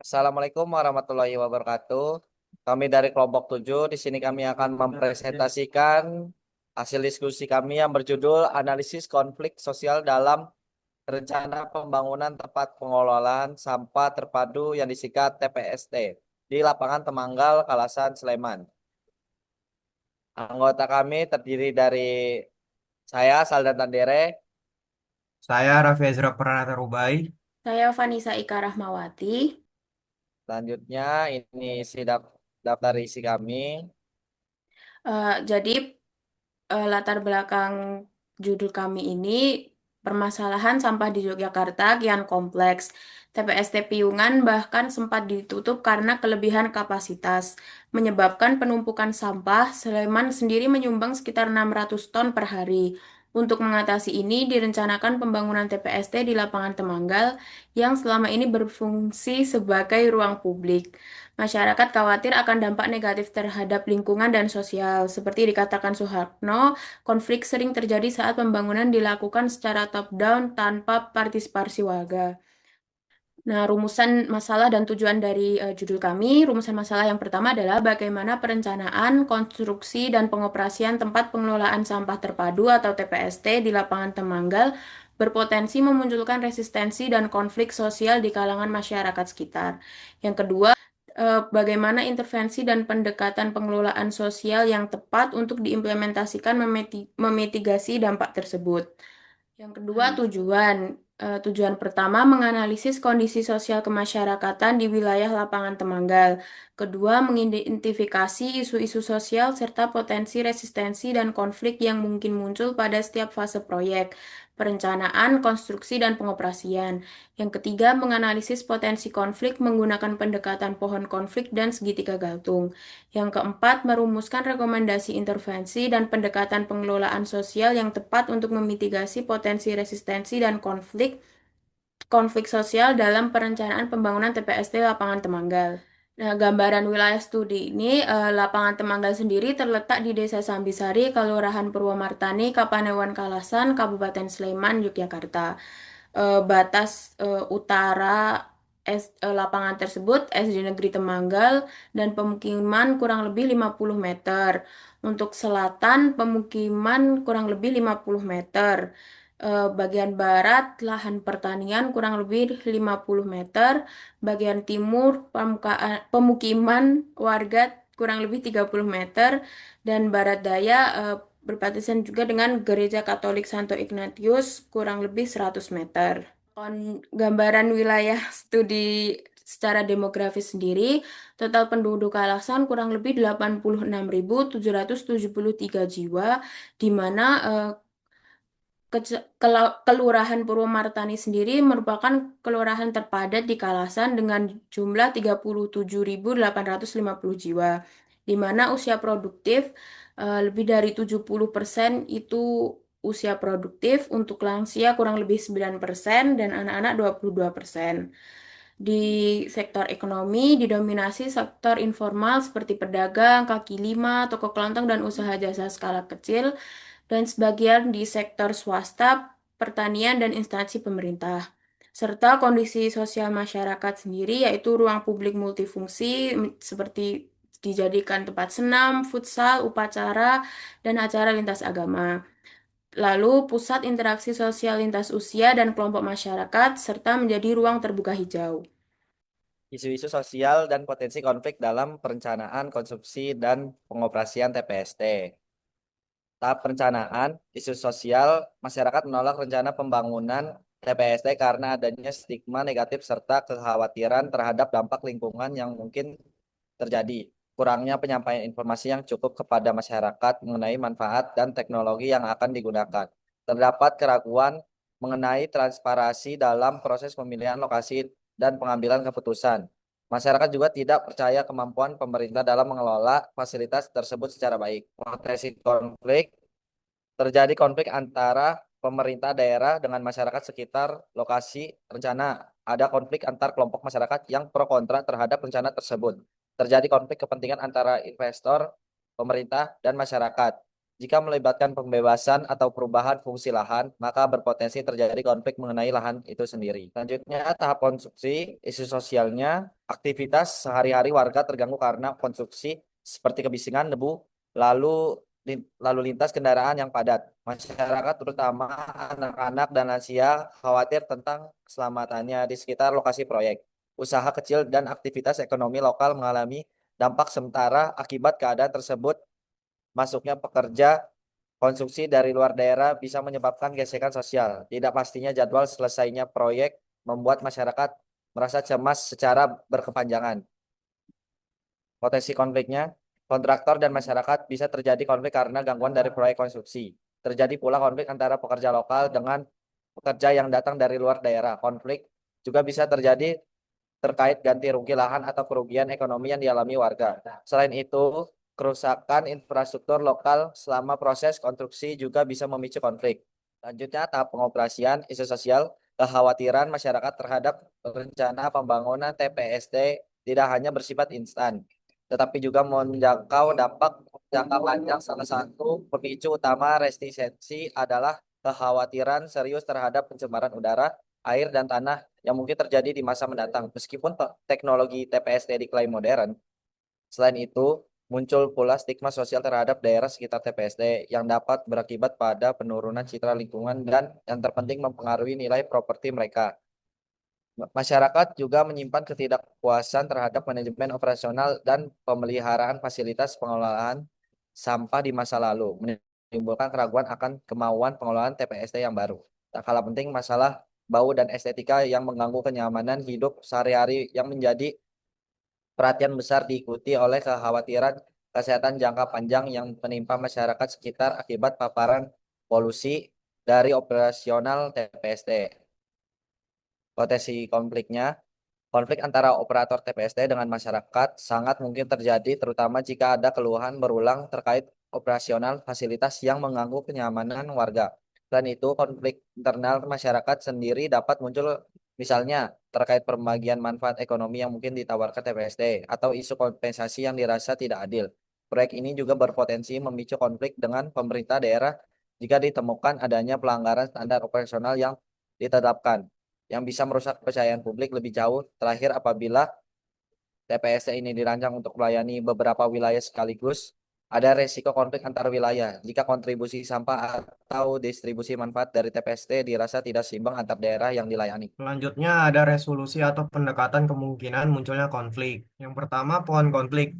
Assalamualaikum warahmatullahi wabarakatuh. Kami dari kelompok 7 di sini kami akan mempresentasikan hasil diskusi kami yang berjudul Analisis Konflik Sosial dalam Rencana Pembangunan Tempat Pengelolaan Sampah Terpadu yang disingkat TPST di Lapangan Temanggal, Kalasan, Sleman. Anggota kami terdiri dari saya, Saldan Tandere. Saya Raffi Ezra Pranata Rubai. Saya Vanessa Ika Rahmawati. Selanjutnya ini daftar isi kami. Jadi latar belakang judul kami ini permasalahan sampah di Yogyakarta kian kompleks. TPST Piungan bahkan sempat ditutup karena kelebihan kapasitas, menyebabkan penumpukan sampah. Sleman sendiri menyumbang sekitar 600 ton per hari. Untuk mengatasi ini, direncanakan pembangunan TPST di lapangan Temanggal yang selama ini berfungsi sebagai ruang publik. Masyarakat khawatir akan dampak negatif terhadap lingkungan dan sosial. Seperti dikatakan Soeharto, konflik sering terjadi saat pembangunan dilakukan secara top-down tanpa partisipasi warga. Nah, rumusan masalah dan tujuan dari judul kami, rumusan masalah yang pertama adalah bagaimana perencanaan, konstruksi, dan pengoperasian tempat pengelolaan sampah terpadu atau TPST di lapangan Temanggal berpotensi memunculkan resistensi dan konflik sosial di kalangan masyarakat sekitar. Yang kedua, bagaimana intervensi dan pendekatan pengelolaan sosial yang tepat untuk diimplementasikan memitigasi dampak tersebut. Yang kedua, tujuan. Tujuan pertama, menganalisis kondisi sosial kemasyarakatan di wilayah lapangan Temanggal. Kedua, mengidentifikasi isu-isu sosial serta potensi resistensi dan konflik yang mungkin muncul pada setiap fase proyek, perencanaan, konstruksi, dan pengoperasian. Yang ketiga, menganalisis potensi konflik menggunakan pendekatan pohon konflik dan segitiga galtung. Yang keempat, merumuskan rekomendasi intervensi dan pendekatan pengelolaan sosial yang tepat untuk memitigasi potensi resistensi dan konflik sosial dalam perencanaan pembangunan TPST Lapangan Temanggal. Nah, gambaran wilayah studi ini, Lapangan Temanggal sendiri terletak di Desa Sambisari, Kelurahan Purwomartani, Kapanewon Kalasan, Kabupaten Sleman, Yogyakarta. Batas utara lapangan tersebut SD Negeri Temanggal dan pemukiman kurang lebih 50 meter. Untuk selatan pemukiman kurang lebih 50 meter. Bagian barat lahan pertanian kurang lebih 50 meter. Bagian timur pemukiman warga kurang lebih 30 meter. Dan barat daya berbatasan juga dengan Gereja Katolik Santo Ignatius kurang lebih 100 meter. Gambaran wilayah studi secara demografis sendiri, total penduduk Kalasan kurang lebih 86.773 jiwa, di mana Kelurahan Purwomartani sendiri merupakan kelurahan terpadat di Kalasan dengan jumlah 37.850 jiwa, di mana usia produktif lebih dari 70% itu usia produktif, untuk lansia kurang lebih 9% dan anak-anak 22%. Di sektor ekonomi didominasi sektor informal seperti pedagang, kaki lima, toko kelontong, dan usaha jasa skala kecil, dan sebagian di sektor swasta, pertanian, dan instansi pemerintah. Serta kondisi sosial masyarakat sendiri, yaitu ruang publik multifungsi seperti dijadikan tempat senam, futsal, upacara, dan acara lintas agama. Lalu pusat interaksi sosial lintas usia dan kelompok masyarakat, serta menjadi ruang terbuka hijau. Isu-isu sosial dan potensi konflik dalam perencanaan, konstruksi, dan pengoperasian TPST. Tahap perencanaan, isu sosial, masyarakat menolak rencana pembangunan TPST karena adanya stigma negatif serta kekhawatiran terhadap dampak lingkungan yang mungkin terjadi. Kurangnya penyampaian informasi yang cukup kepada masyarakat mengenai manfaat dan teknologi yang akan digunakan. Terdapat keraguan mengenai transparansi dalam proses pemilihan lokasi dan pengambilan keputusan. Masyarakat juga tidak percaya kemampuan pemerintah dalam mengelola fasilitas tersebut secara baik. Potensi konflik, terjadi konflik antara pemerintah daerah dengan masyarakat sekitar lokasi rencana. Ada konflik antar kelompok masyarakat yang pro kontra terhadap rencana tersebut. Terjadi konflik kepentingan antara investor, pemerintah, dan masyarakat. Jika melibatkan pembebasan atau perubahan fungsi lahan, maka berpotensi terjadi konflik mengenai lahan itu sendiri. Selanjutnya, tahap konstruksi, isu sosialnya, aktivitas sehari-hari warga terganggu karena konstruksi seperti kebisingan, debu, lalu lintas kendaraan yang padat. Masyarakat, terutama anak-anak dan lansia, khawatir tentang keselamatannya di sekitar lokasi proyek. Usaha kecil dan aktivitas ekonomi lokal mengalami dampak sementara akibat keadaan tersebut. Masuknya pekerja konstruksi dari luar daerah bisa menyebabkan gesekan sosial. Tidak pastinya jadwal selesainya proyek membuat masyarakat merasa cemas secara berkepanjangan. Potensi konfliknya, kontraktor dan masyarakat bisa terjadi konflik karena gangguan dari proyek konstruksi. Terjadi pula konflik antara pekerja lokal dengan pekerja yang datang dari luar daerah. Konflik juga bisa terjadi terkait ganti rugi lahan atau kerugian ekonomi yang dialami warga. Selain itu, kerusakan infrastruktur lokal selama proses konstruksi juga bisa memicu konflik. Selanjutnya, tahap pengoperasian isu sosial, kekhawatiran masyarakat terhadap rencana pembangunan TPST tidak hanya bersifat instan, tetapi juga menjangkau dampak jangka panjang. Salah satu pemicu utama resistensi adalah kekhawatiran serius terhadap pencemaran udara, air, dan tanah yang mungkin terjadi di masa mendatang. Meskipun teknologi TPST diklaim modern, selain itu muncul pula stigma sosial terhadap daerah sekitar TPST yang dapat berakibat pada penurunan citra lingkungan dan yang terpenting mempengaruhi nilai properti mereka. Masyarakat juga menyimpan ketidakpuasan terhadap manajemen operasional dan pemeliharaan fasilitas pengelolaan sampah di masa lalu, menimbulkan keraguan akan kemauan pengelolaan TPST yang baru. Tak kalah penting, masalah bau dan estetika yang mengganggu kenyamanan hidup sehari-hari yang menjadi perhatian besar, diikuti oleh kekhawatiran kesehatan jangka panjang yang menimpa masyarakat sekitar akibat paparan polusi dari operasional TPST. Potensi konfliknya, konflik antara operator TPST dengan masyarakat sangat mungkin terjadi, terutama jika ada keluhan berulang terkait operasional fasilitas yang mengganggu kenyamanan warga. Selain itu, konflik internal masyarakat sendiri dapat muncul, misalnya terkait pembagian manfaat ekonomi yang mungkin ditawarkan TPST atau isu kompensasi yang dirasa tidak adil. Proyek ini juga berpotensi memicu konflik dengan pemerintah daerah jika ditemukan adanya pelanggaran standar operasional yang ditetapkan, yang bisa merusak kepercayaan publik lebih jauh. Terakhir, apabila TPST ini dirancang untuk melayani beberapa wilayah sekaligus, ada resiko konflik antar wilayah jika kontribusi sampah atau distribusi manfaat dari TPST dirasa tidak seimbang antar daerah yang dilayani. Selanjutnya ada resolusi atau pendekatan kemungkinan munculnya konflik. Yang pertama, pohon konflik.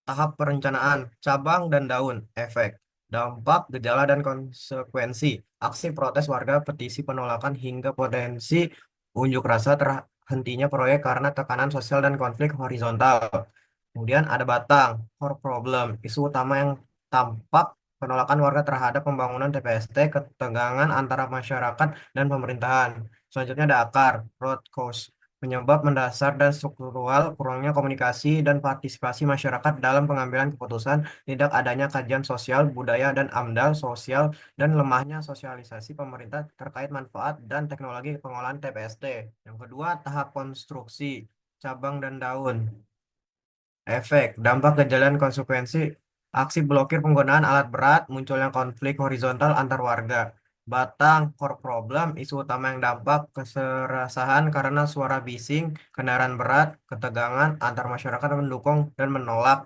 Tahap perencanaan, cabang dan daun, efek, dampak, gejala dan konsekuensi, aksi protes warga, petisi penolakan hingga potensi unjuk rasa terhentinya proyek karena tekanan sosial dan konflik horizontal. Kemudian ada batang, core problem, isu utama yang tampak penolakan warga terhadap pembangunan TPST, ketegangan antara masyarakat dan pemerintahan. Selanjutnya ada akar, root cause, penyebab mendasar dan struktural, kurangnya komunikasi dan partisipasi masyarakat dalam pengambilan keputusan, tidak adanya kajian sosial, budaya, dan AMDAL sosial, dan lemahnya sosialisasi pemerintah terkait manfaat dan teknologi pengolahan TPST. Yang kedua, tahap konstruksi, cabang dan daun. Efek, dampak gejala dan konsekuensi, aksi blokir penggunaan alat berat, munculnya konflik horizontal antar warga. Batang, core problem, isu utama yang dampak, keserasahan karena suara bising, kendaraan berat, ketegangan antar masyarakat mendukung dan menolak.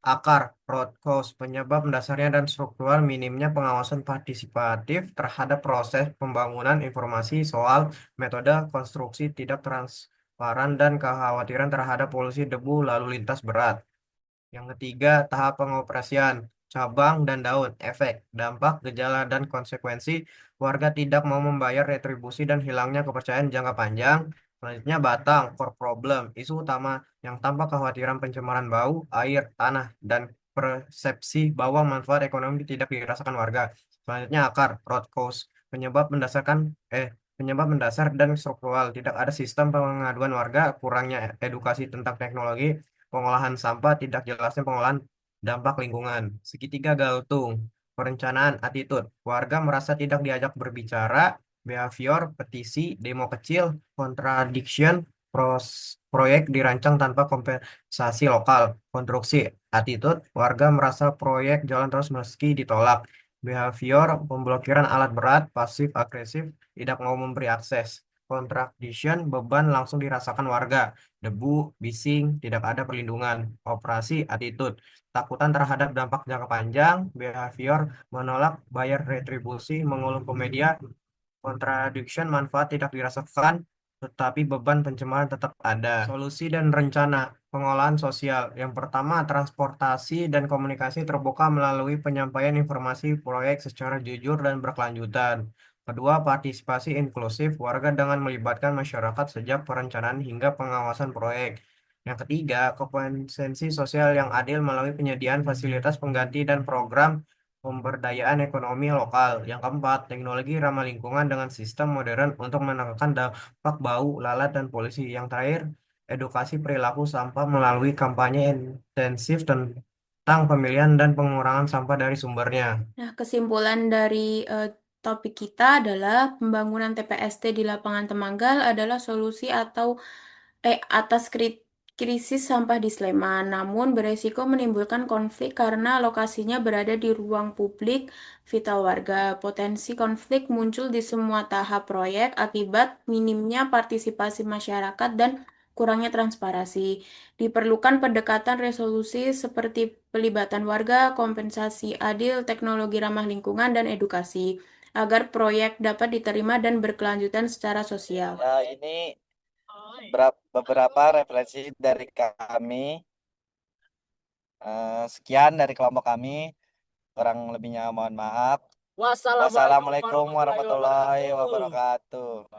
Akar, root cause, penyebab mendasarnya dan struktural, minimnya pengawasan partisipatif terhadap proses pembangunan, informasi soal metode konstruksi tidak transparan, dan kekhawatiran terhadap polusi debu lalu lintas berat. Yang ketiga, tahap pengoperasian, cabang dan daun, efek, dampak, gejala, dan konsekuensi, warga tidak mau membayar retribusi dan hilangnya kepercayaan jangka panjang. Selanjutnya, batang, core problem, isu utama yang tampak kekhawatiran pencemaran bau, air, tanah, dan persepsi bahwa manfaat ekonomi tidak dirasakan warga. Selanjutnya, akar, root cause, penyebab mendasarkan, penyebab mendasar dan struktural, tidak ada sistem pengaduan warga, kurangnya edukasi tentang teknologi, pengolahan sampah, tidak jelasnya pengolahan dampak lingkungan. Segitiga galtung, perencanaan, attitude. Warga merasa tidak diajak berbicara, behavior, petisi, demo kecil, contradiction, proyek dirancang tanpa kompensasi lokal. Konstruksi attitude, warga merasa proyek jalan terus meski ditolak. Behavior, pemblokiran alat berat, pasif agresif, tidak mau memberi akses. Contradiction, beban langsung dirasakan warga. Debu, bising, tidak ada perlindungan. Operasi attitude, takutan terhadap dampak jangka panjang. Behavior, menolak bayar retribusi, mengulung ke media. Contradiction, manfaat tidak dirasakan, tetapi beban pencemaran tetap ada. Solusi dan rencana pengolahan sosial. Yang pertama, transportasi dan komunikasi terbuka melalui penyampaian informasi proyek secara jujur dan berkelanjutan. Kedua, partisipasi inklusif warga dengan melibatkan masyarakat sejak perencanaan hingga pengawasan proyek. Yang ketiga, kompensasi sosial yang adil melalui penyediaan fasilitas pengganti dan program pemberdayaan ekonomi lokal. Yang keempat, teknologi ramah lingkungan dengan sistem modern untuk menekan dampak bau, lalat, dan polusi. Yang terakhir, edukasi perilaku sampah melalui kampanye intensif tentang pemilihan dan pengurangan sampah dari sumbernya. Nah, kesimpulan dari topik kita adalah pembangunan TPST di lapangan Temanggal adalah solusi atas krisis sampah di Sleman, namun beresiko menimbulkan konflik karena lokasinya berada di ruang publik vital warga. Potensi konflik muncul di semua tahap proyek akibat minimnya partisipasi masyarakat dan kurangnya transparansi. Diperlukan pendekatan resolusi seperti pelibatan warga, kompensasi adil, teknologi ramah lingkungan, dan edukasi agar proyek dapat diterima dan berkelanjutan secara sosial. Ya, ini beberapa referensi dari kami. Sekian dari kelompok kami. Kurang lebihnya mohon maaf. Wassalamualaikum warahmatullahi wabarakatuh.